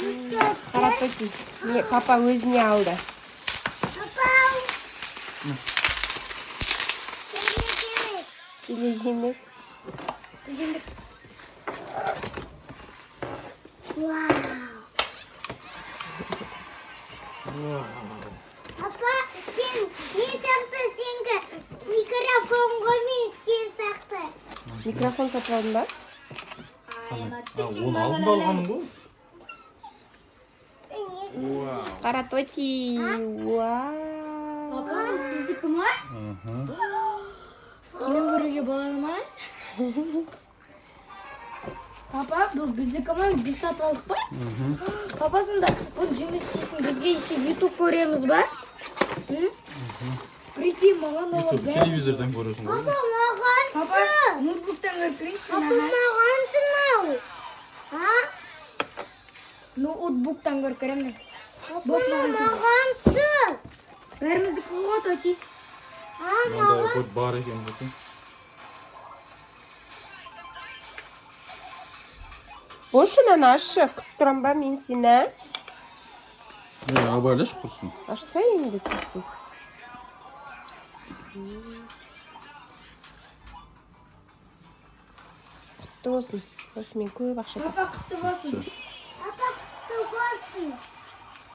Қарап өтейін. Папа өзіне алды. Келек емес. Папа, сен не сақты сенгі микрофон қоймен сен сақты. Микрофон сатып алдың ба? Оны алдында алғаның ғой. Қара тоти. Папа, сіздікі ма? Кино көруге болады ма? Папа, бұл біздікі ма? Біз сатып алдық па? Папа, сонда бұл жұмыс істейсің, бізге еще YouTube көреміз ба? Прикинь, маған олар бәрі. Телевизордан көресің ғой. Папа, маған сы. Папа, ноутбуктан көрсеңші. Папа, маған сынау. Ноутбуктан көркіремін. Папа, маған сы. Бәрімізді қоғат өтей. Онда код бар екен бөтен. Бошынан ашы, күтіп тұрам ба мен сені? Абайлаш құрсын. Ашса енді тез-тез. Құтты болсын. Осымен көп ақша. Папа, құтты болсын. Папа, құтты болсын.